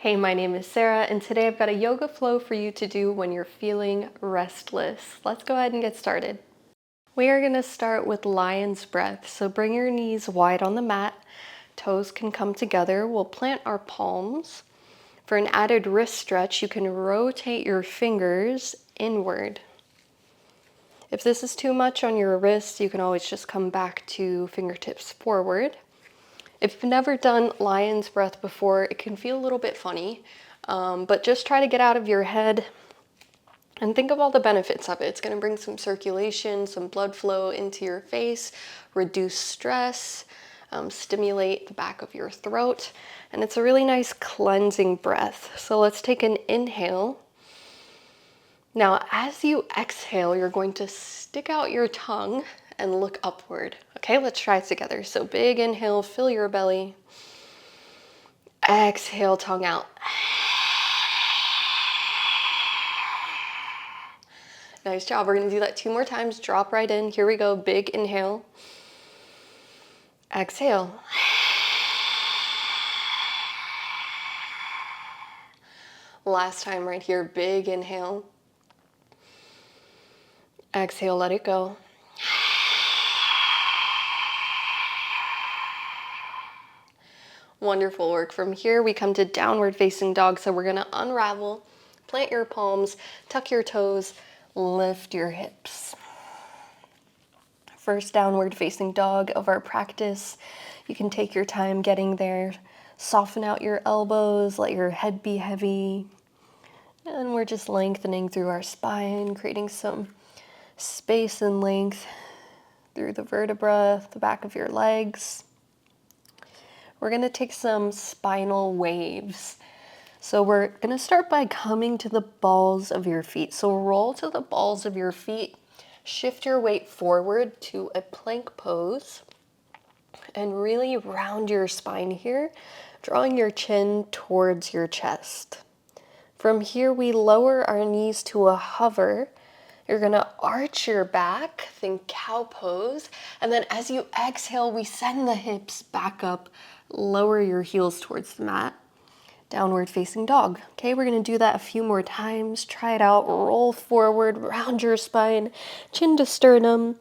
Hey, my name is Sarah, and today I've got a yoga flow for you to do when you're feeling restless. Let's go ahead and get started. We are going to start with lion's breath. So bring your knees wide on the mat. Toes can come together. We'll plant our palms. For an added wrist stretch, you can rotate your fingers inward. If this is too much on your wrist, you can always just come back to fingertips forward. If you've never done lion's breath before, it can feel a little bit funny, but just try to get out of your head and think of all the benefits of it. It's going to bring some circulation, some blood flow into your face, reduce stress, stimulate the back of your throat, and it's a really nice cleansing breath. So let's take an inhale. Now, as you exhale, you're going to stick out your tongue and look upward. Okay, let's try it together. So big inhale, fill your belly. Exhale, tongue out. Nice job. We're going to do that 2 more times. Drop right in. Here we go. Big inhale. Exhale. Last time right here. Big inhale. Exhale, let it go. Wonderful work. From here, we come to downward facing dog. So we're going to unravel, plant your palms, tuck your toes, lift your hips. First downward facing dog of our practice. You can take your time getting there. Soften out your elbows, let your head be heavy. And we're just lengthening through our spine, creating some space and length through the vertebra, the back of your legs. We're going to take some spinal waves. So we're going to start by coming to the balls of your feet. So roll to the balls of your feet. Shift your weight forward to a plank pose. And really round your spine here, drawing your chin towards your chest. From here, we lower our knees to a hover. You're going to arch your back, think cow pose. And then as you exhale, we send the hips back up. Lower your heels towards the mat. Downward facing dog. Okay, we're going to do that a few more times. Try it out. Roll forward, round your spine, chin to sternum.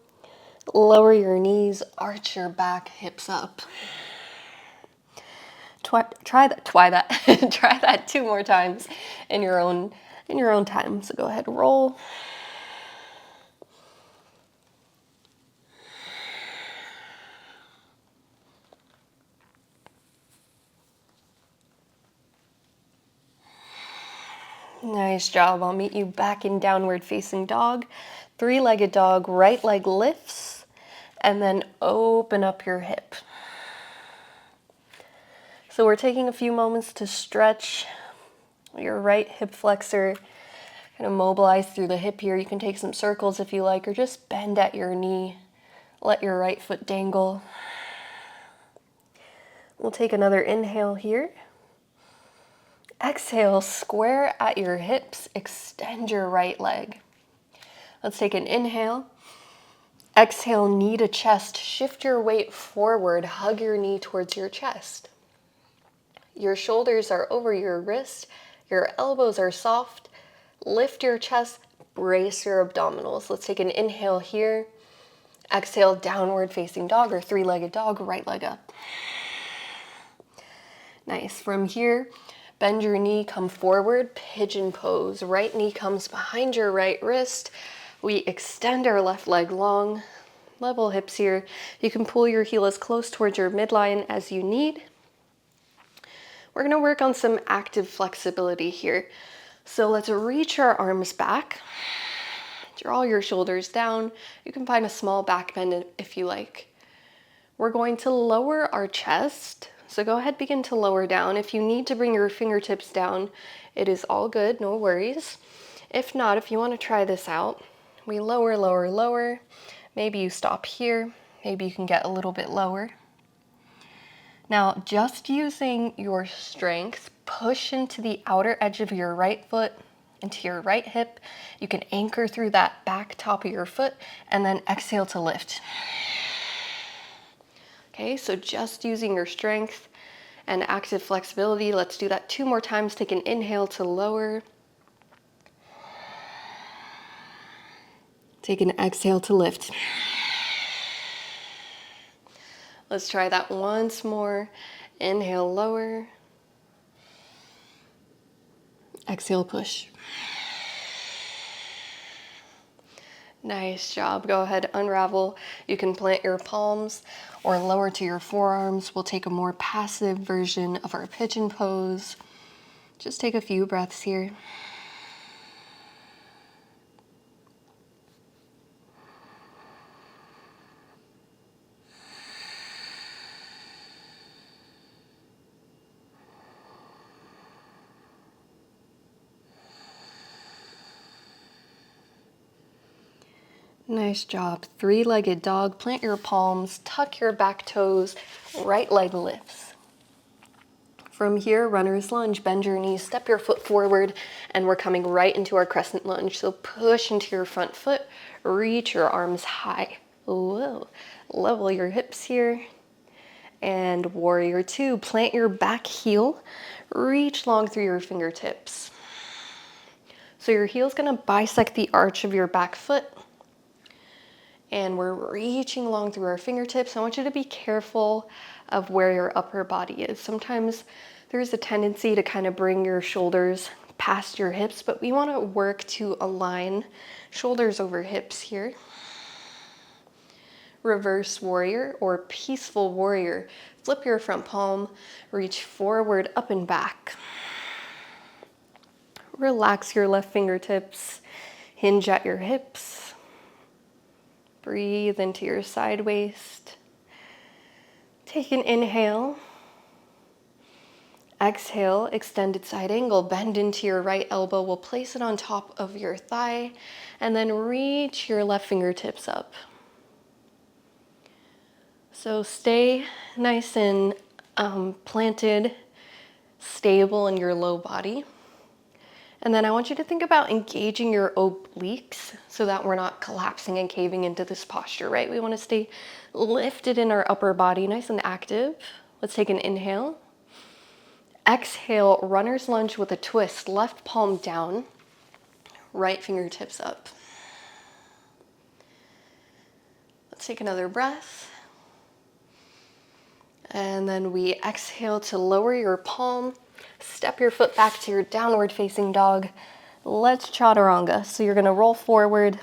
Lower your knees, arch your back, hips up. Try that 2 more times in your own time. So go ahead, roll. Nice job. I'll meet you back in downward facing dog. 3-legged dog, right leg lifts, and then open up your hip. So we're taking a few moments to stretch your right hip flexor, kind of mobilize through the hip here. You can take some circles if you like, or just bend at your knee. Let your right foot dangle. We'll take another inhale here. Exhale, square at your hips, extend your right leg. Let's take an inhale. Exhale, knee to chest, shift your weight forward, hug your knee towards your chest. Your shoulders are over your wrist, your elbows are soft. Lift your chest, brace your abdominals. Let's take an inhale here. Exhale, downward facing dog or 3-legged dog, right leg up. Nice. From here, bend your knee, come forward, pigeon pose. Right knee comes behind your right wrist. We extend our left leg long, level hips here. You can pull your heel as close towards your midline as you need. We're going to work on some active flexibility here. So let's reach our arms back. Draw your shoulders down. You can find a small back bend if you like. We're going to lower our chest. So go ahead, begin to lower down. If you need to bring your fingertips down, it is all good, no worries. If not, if you want to try this out, we lower, lower, lower. Maybe you stop here. Maybe you can get a little bit lower. Now, just using your strength, push into the outer edge of your right foot, into your right hip. You can anchor through that back top of your foot and then exhale to lift. Okay, so just using your strength. and active flexibility. Let's do that 2 more times. Take an inhale to lower. Take an exhale to lift. Let's try that once more. Inhale, lower. Exhale, push. Nice job. Go ahead, unravel. You can plant your palms or lower to your forearms. We'll take a more passive version of our pigeon pose. Just take a few breaths here. Nice job. 3-legged dog. Plant your palms, tuck your back toes, right leg lifts. From here, runner's lunge. Bend your knees, step your foot forward, and we're coming right into our crescent lunge. So push into your front foot, reach your arms high. Whoa. Level your hips here. And warrior 2. Plant your back heel, reach long through your fingertips. So your heel's gonna bisect the arch of your back foot. And we're reaching long through our fingertips. I want you to be careful of where your upper body is. Sometimes there's a tendency to kind of bring your shoulders past your hips, but we want to work to align shoulders over hips here. Reverse warrior or peaceful warrior. Flip your front palm, reach forward, up and back. Relax your left fingertips, hinge at your hips. Breathe into your side waist. Take an inhale. Exhale, extended side angle. Bend into your right elbow. We'll place it on top of your thigh and then reach your left fingertips up. So stay nice and planted, stable in your low body. And then I want you to think about engaging your obliques so that we're not collapsing and caving into this posture, right? We want to stay lifted in our upper body, nice and active. Let's take an inhale. Exhale, runner's lunge with a twist. Left palm down, right fingertips up. Let's take another breath. And then we exhale to lower your palm. Step your foot back to your downward facing dog. Let's chaturanga. So you're gonna roll forward.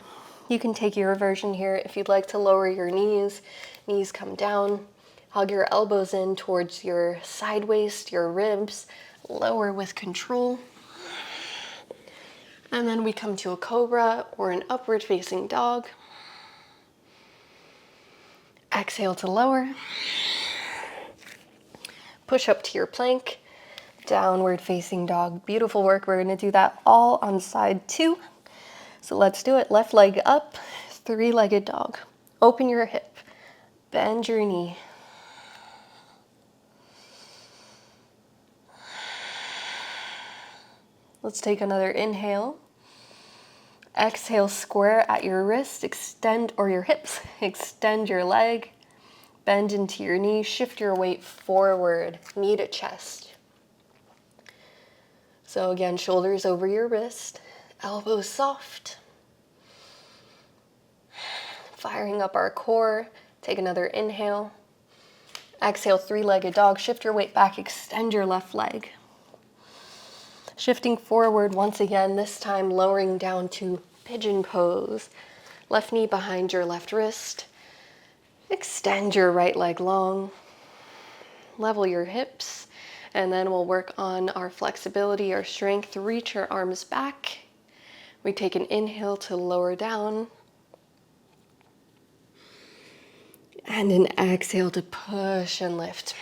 You can take your version here. If you'd like to lower your knees, knees come down. Hug your elbows in towards your side waist, your ribs. Lower with control. And then we come to a cobra or an upward facing dog. Exhale to lower. Push up to your plank. Downward facing dog. Beautiful work. We're going to do that all on side 2. So let's do it. Left leg up, 3-legged dog. Open your hip. Bend your knee. Let's take another inhale. Exhale, square at your wrist, extend, or your hips. Extend your leg. Bend into your knee. Shift your weight forward, knee to chest. So again, shoulders over your wrist, elbows soft. Firing up our core. Take another inhale. Exhale, 3-legged dog. Shift your weight back, extend your left leg. Shifting forward once again, this time lowering down to pigeon pose. Left knee behind your left wrist. Extend your right leg long. Level your hips. And then we'll work on our flexibility, our strength. Reach your arms back. We take an inhale to lower down. And an exhale to push and lift.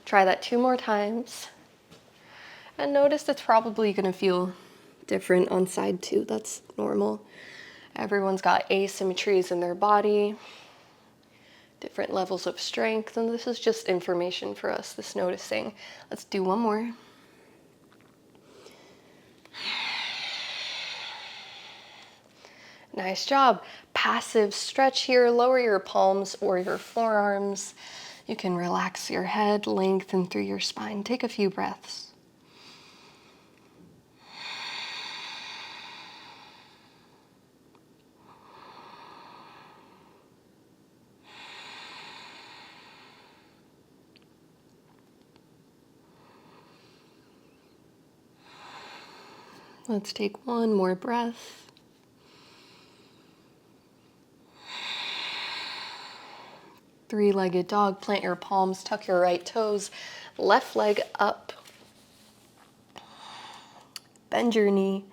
Try that 2 more times. And notice it's probably going to feel different on side 2. That's normal. Everyone's got asymmetries in their body. Different levels of strength, and this is just information for us, this noticing. Let's do one more. Nice job. Passive stretch here. Lower your palms or your forearms. You can relax your head, lengthen through your spine. Take a few breaths. Let's take one more breath. Three-legged dog. Plant your palms, tuck your right toes, left leg up. Bend your knee.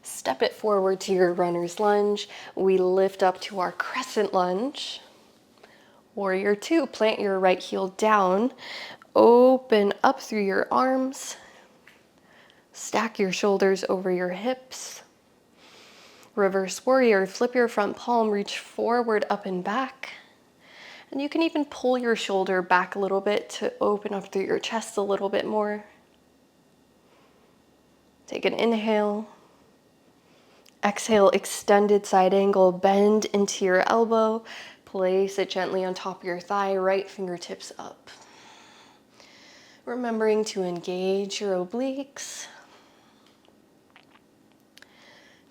Step it forward to your runner's lunge. We lift up to our crescent lunge. Warrior two, plant your right heel down. Open up through your arms. Stack your shoulders over your hips. Reverse warrior, flip your front palm, reach forward, up and back. And you can even pull your shoulder back a little bit to open up through your chest a little bit more. Take an inhale. Exhale, extended side angle, bend into your elbow. Place it gently on top of your thigh, right fingertips up. Remembering to engage your obliques.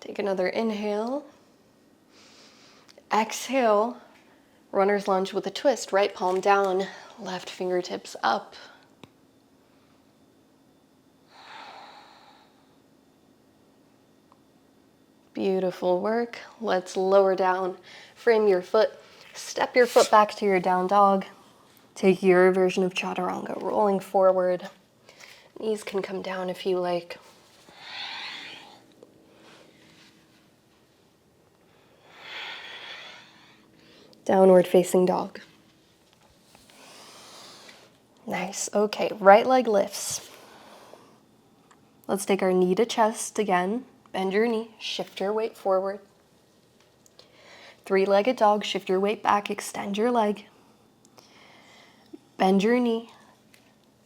Take another inhale. Exhale, runner's lunge with a twist, right palm down, left fingertips up. Beautiful work. Let's lower down, frame your foot, step your foot back to your down dog. Take your version of chaturanga, rolling forward. Knees can come down if you like. Downward facing dog. Nice. Okay, right leg lifts. Let's take our knee to chest again. Bend your knee, shift your weight forward. Three-legged dog, shift your weight back, extend your leg. Bend your knee,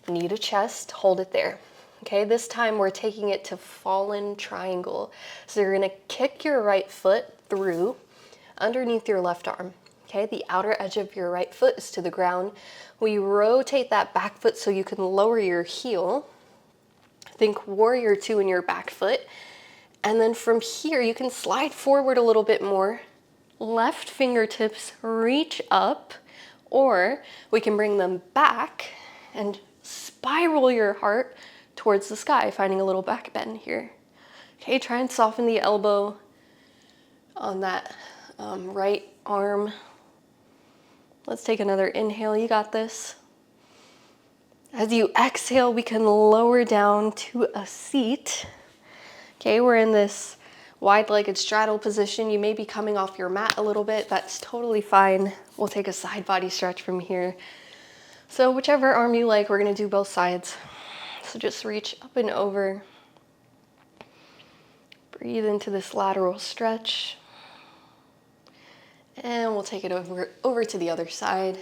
knee to chest, hold it there. Okay, this time we're taking it to fallen triangle. So you're gonna kick your right foot through underneath your left arm. Okay, the outer edge of your right foot is to the ground. We rotate that back foot so you can lower your heel. Think warrior two in your back foot. And then from here, you can slide forward a little bit more. Left fingertips reach up, or we can bring them back and spiral your heart towards the sky, finding a little back bend here. Okay, try and soften the elbow on that right arm. Let's take another inhale, you got this. As you exhale, we can lower down to a seat. Okay, we're in this wide-legged straddle position. You may be coming off your mat a little bit. That's totally fine. We'll take a side body stretch from here. So whichever arm you like, we're gonna do both sides. So just reach up and over. Breathe into this lateral stretch. And we'll take it over to the other side.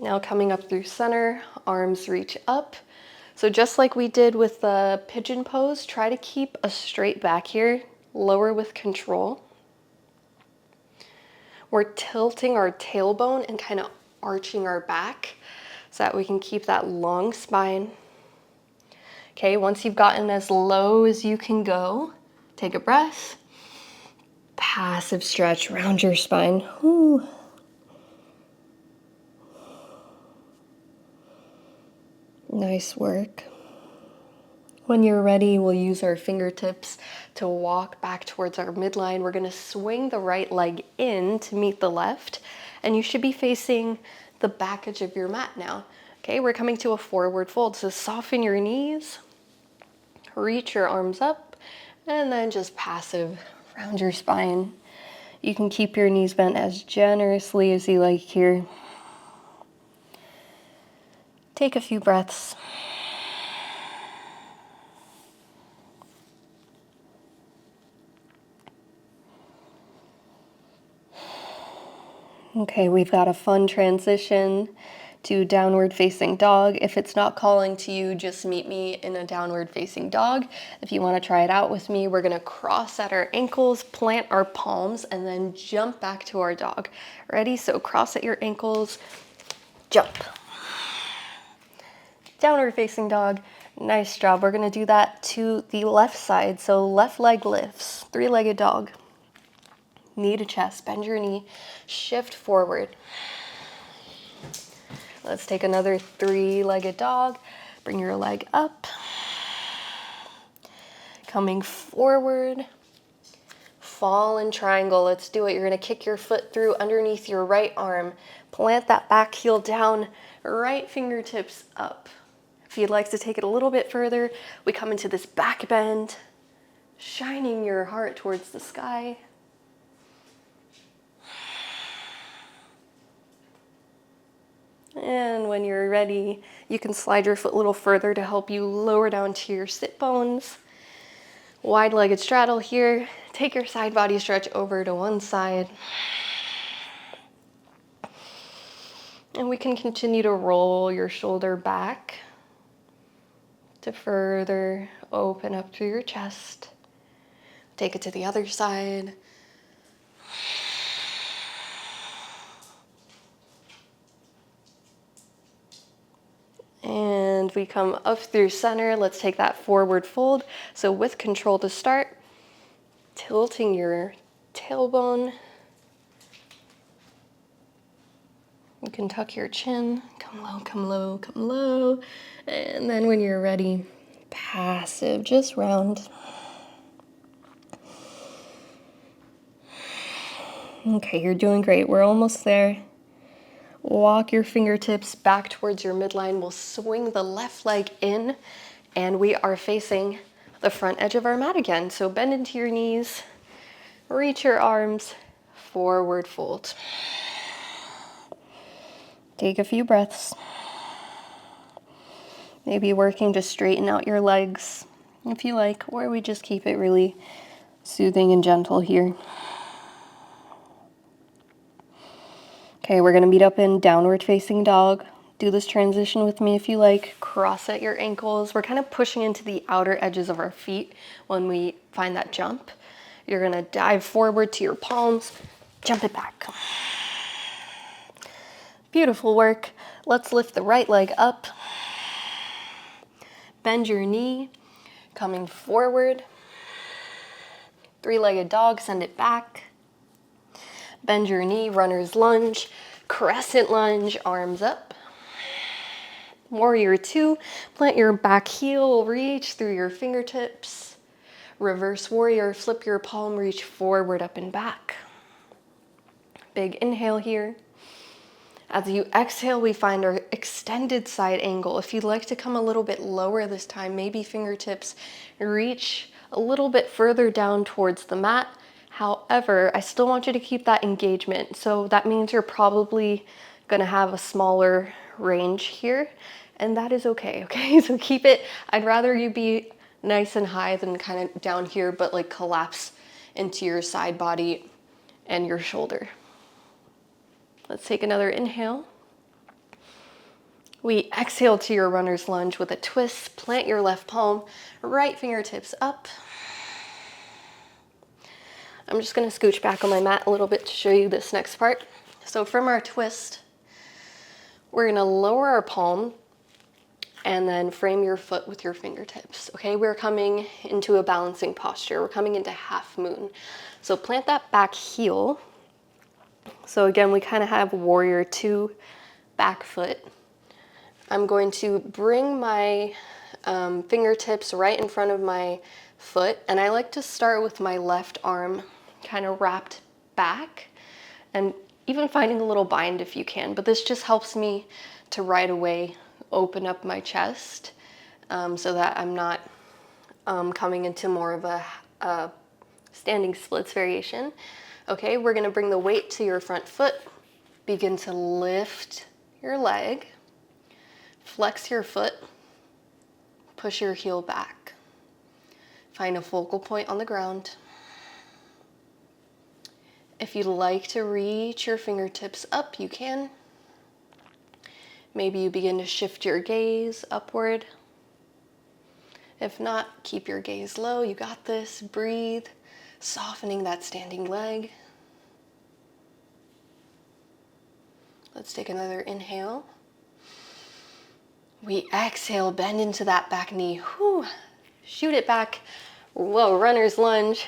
Now coming up through center, arms reach up. So just like we did with the pigeon pose, try to keep a straight back here, lower with control. We're tilting our tailbone and kind of arching our back so that we can keep that long spine. Okay, once you've gotten as low as you can go, take a breath. Passive stretch, round your spine. Whew. Nice work. When you're ready, we'll use our fingertips to walk back towards our midline. We're gonna swing the right leg in to meet the left, and you should be facing the back edge of your mat now. Okay, we're coming to a forward fold, so soften your knees, reach your arms up, and then just passive, round your spine. You can keep your knees bent as generously as you like here. Take a few breaths. Okay, we've got a fun transition to downward facing dog. If it's not calling to you, just meet me in a downward facing dog. If you want to try it out with me, we're going to cross at our ankles, plant our palms, and then jump back to our dog. Ready? So cross at your ankles, jump. Downward facing dog. Nice job. We're going to do that to the left side. So left leg lifts, three-legged dog. Knee to chest, bend your knee, shift forward. Let's take another three-legged dog. Bring your leg up. Coming forward. Fall in triangle. Let's do it. You're going to kick your foot through underneath your right arm. Plant that back heel down, right fingertips up. If you'd like to take it a little bit further, we come into this back bend, shining your heart towards the sky. And when you're ready, you can slide your foot a little further to help you lower down to your sit bones. Wide-legged straddle here. Take your side body stretch over to one side. And we can continue to roll your shoulder back to further open up through your chest. Take it to the other side. And we come up through center. Let's take that forward fold. So with control to start, tilting your tailbone. You can tuck your chin, come low, come low, come low. And then when you're ready, passive, just round. Okay, you're doing great. We're almost there. Walk your fingertips back towards your midline. We'll swing the left leg in, and we are facing the front edge of our mat again. So bend into your knees, reach your arms, forward fold. Take a few breaths. Maybe working to straighten out your legs if you like, or we just keep it really soothing and gentle here. Okay, we're going to meet up in downward facing dog. Do this transition with me if you like. Cross at your ankles. We're kind of pushing into the outer edges of our feet when we find that jump. You're going to dive forward to your palms, jump it back. Beautiful work. Let's lift the right leg up. Bend your knee, coming forward. Three-legged dog, send it back. Bend your knee, runner's lunge, crescent lunge, arms up. Warrior two, plant your back heel, reach through your fingertips. Reverse warrior, flip your palm, reach forward, up and back. Big inhale here. As you exhale, we find our extended side angle. If you'd like to come a little bit lower this time, maybe fingertips reach a little bit further down towards the mat. However, I still want you to keep that engagement. So that means you're probably gonna have a smaller range here, and that is okay, okay? So keep it, I'd rather you be nice and high than kind of down here, but like collapse into your side body and your shoulder. Let's take another inhale. We exhale to your runner's lunge with a twist. Plant your left palm, right fingertips up. I'm just gonna scooch back on my mat a little bit to show you this next part. So from our twist, we're gonna lower our palm and then frame your foot with your fingertips, okay? We're coming into a balancing posture. We're coming into half moon. So plant that back heel. So again, we kind of have warrior two, back foot. I'm going to bring my fingertips right in front of my foot, and I like to start with my left arm kind of wrapped back, and even finding a little bind if you can, but this just helps me to right away open up my chest so that I'm not coming into more of a standing splits variation. Okay, we're gonna bring the weight to your front foot, begin to lift your leg, flex your foot, push your heel back. Find a focal point on the ground. If you'd like to reach your fingertips up, you can. Maybe you begin to shift your gaze upward. If not, keep your gaze low. You got this. Breathe, softening that standing leg. Let's take another inhale. We exhale, bend into that back knee. Whew. Shoot it back. Whoa, runner's lunge.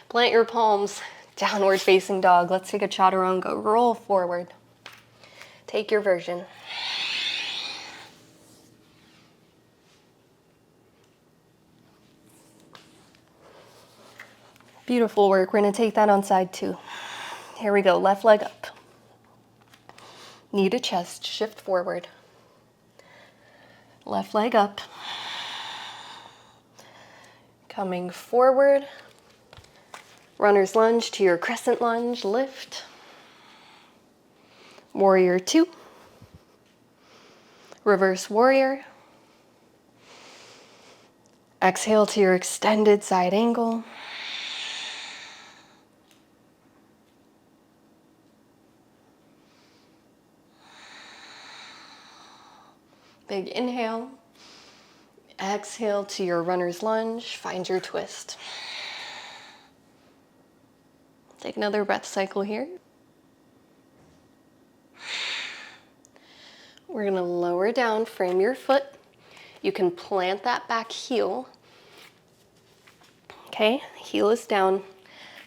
Plant your palms. Downward facing dog. Let's take a chaturanga. Roll forward. Take your version. Beautiful work. We're going to take that on side 2. Here we go. Left leg up. Knee to chest. Shift forward. Left leg up. Coming forward. Runner's lunge to your crescent lunge. Lift. Warrior 2. Reverse warrior. Exhale to your extended side angle. Big inhale. Exhale to your runner's lunge. Find your twist. Take another breath cycle here. We're going to lower down, frame your foot. You can plant that back heel. Okay, heel is down.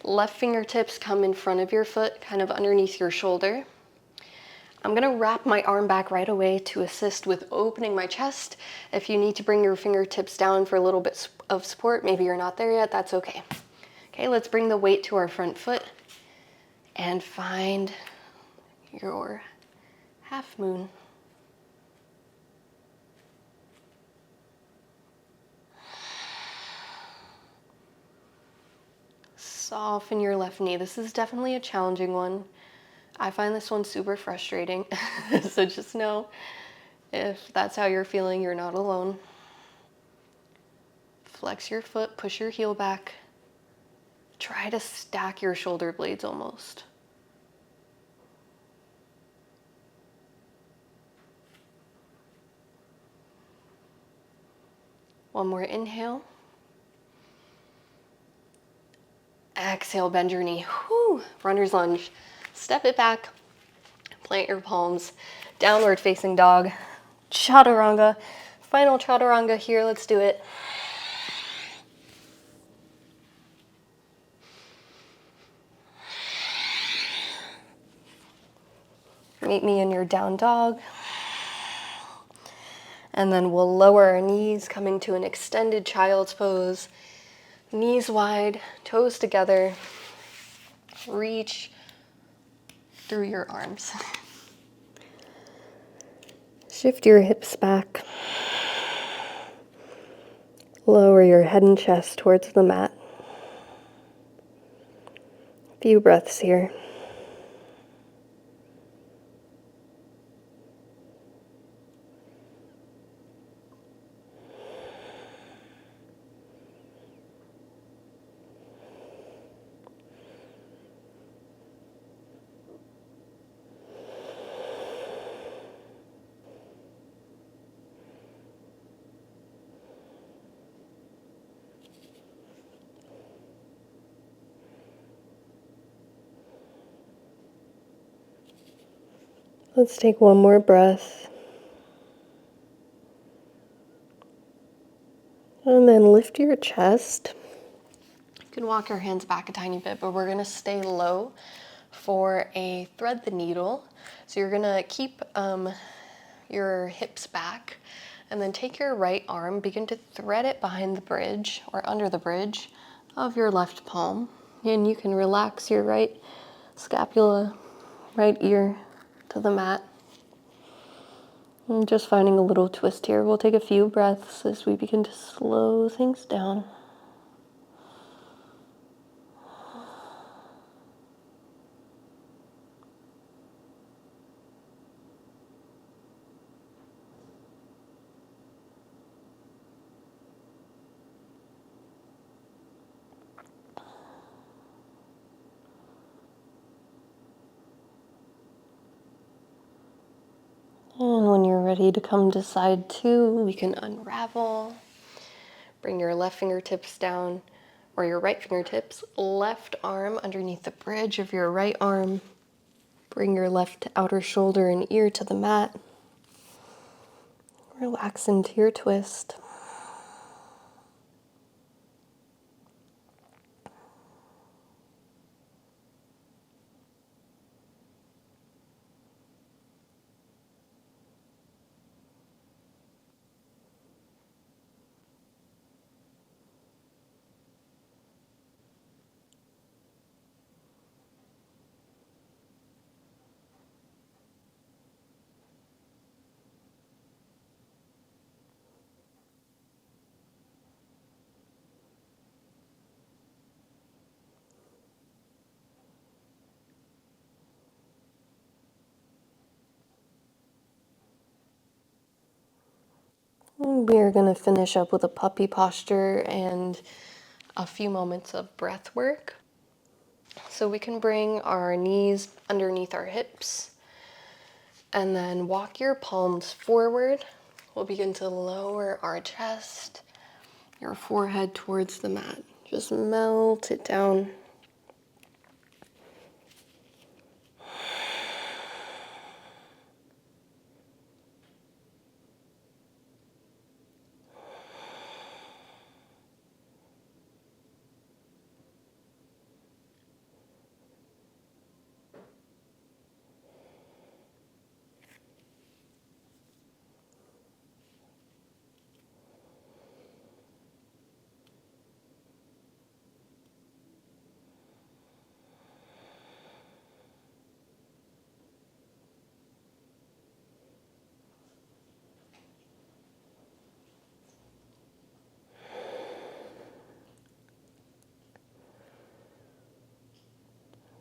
Left fingertips come in front of your foot, kind of underneath your shoulder. I'm going to wrap my arm back right away to assist with opening my chest. If you need to bring your fingertips down for a little bit of support, maybe you're not there yet, that's okay. Okay, let's bring the weight to our front foot and find your half moon. Soften your left knee. This is definitely a challenging one. I find this one super frustrating. So just know if that's how you're feeling, you're not alone. Flex your foot, push your heel back. Try to stack your shoulder blades almost. One more inhale. Exhale, bend your knee. Whew. Runner's lunge. Step it back. Plant your palms. Downward facing dog. Chaturanga. Final chaturanga here. Let's do it. Meet me in your down dog. And then we'll lower our knees, coming to an extended child's pose. Knees wide, toes together. Reach through your arms. Shift your hips back. Lower your head and chest towards the mat. A few breaths here. Let's take one more breath. And then lift your chest. You can walk your hands back a tiny bit, but we're going to stay low for a thread the needle. So you're going to keep your hips back and then take your right arm, begin to thread it behind the bridge or under the bridge of your left palm. And you can relax your right scapula, right ear to the mat. And just finding a little twist here. We'll take a few breaths as we begin to slow things down. And when you're ready ready to come to side two, we can unravel. Bring your left fingertips down, or your right fingertips, left arm underneath the bridge of your right arm. Bring your left outer shoulder and ear to the mat. Relax into your twist. We are going to finish up with a puppy posture and a few moments of breath work. So we can bring our knees underneath our hips and then walk your palms forward. We'll begin to lower our chest, your forehead towards the mat. Just melt it down.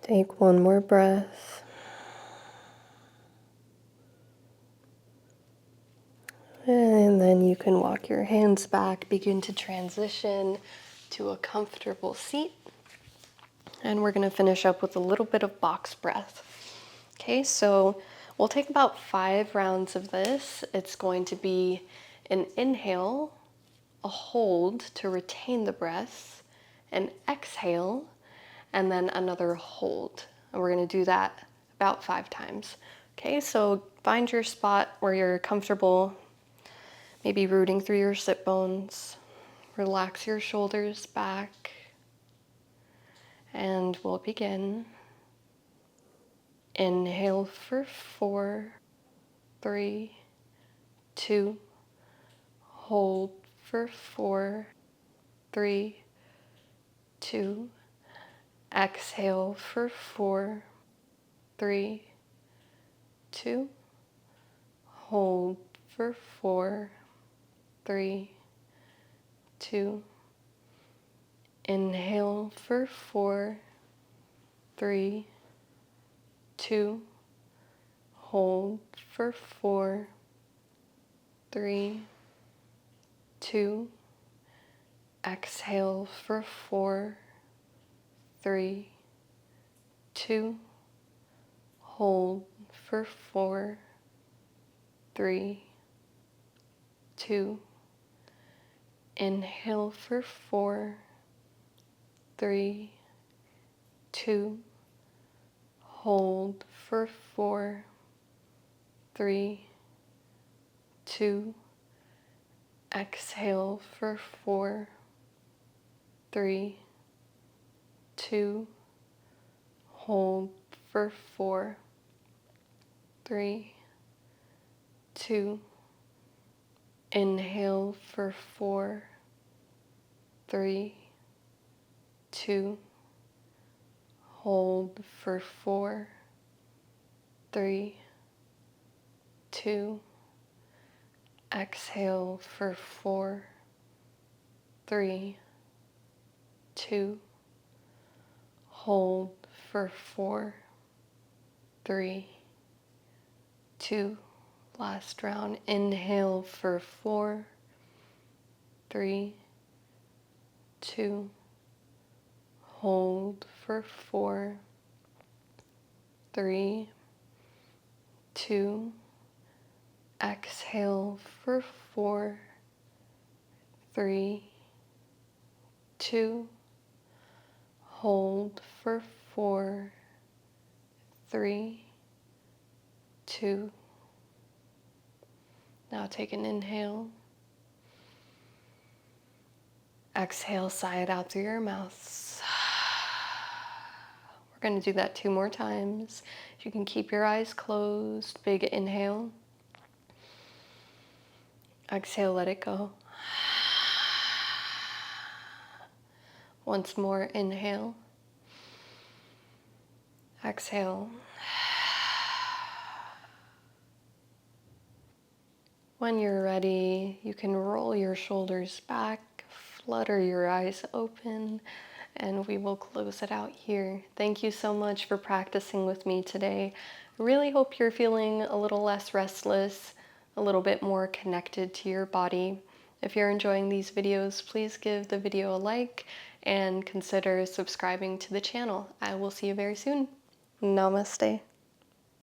Take one more breath. And then you can walk your hands back, begin to transition to a comfortable seat. And we're going to finish up with a little bit of box breath. Okay, so we'll take about 5 rounds of this. It's going to be an inhale, a hold to retain the breath, an exhale, and then another hold. And we're going to do that about 5 times. Okay, so find your spot where you're comfortable, maybe rooting through your sit bones. Relax your shoulders back, and we'll begin. Inhale for 4, 3, 2, hold for 4, 3, 2, exhale for 4, 3, 2, hold for 4, 3, 2, inhale for 4, 3, 2, hold for 4, 3, 2, exhale for 4, 3, 2, hold for 4, 3, 2, inhale for 4, 3, 2, hold for 4, 3, 2, exhale for 4, 3, 2, hold for 4, 3, 2, inhale for 4, 3, 2, hold for 4, 3, 2, exhale for 4, 3, 2, hold for 4, 3, 2, last round. Inhale for 4, 3, 2, hold for 4, 3, 2, Exhale for 4, 3, 2. Hold for 4, 3, 2. Now take an inhale. Exhale, sigh it out through your mouth. We're going to do that 2 more times. You can keep your eyes closed. Big inhale. Exhale, let it go. Once more, inhale. Exhale. When you're ready, you can roll your shoulders back, flutter your eyes open, and we will close it out here. Thank you so much for practicing with me today. I really hope you're feeling a little less restless, a little bit more connected to your body. If you're enjoying these videos, please give the video a like and consider subscribing to the channel. I will see you very soon. Namaste.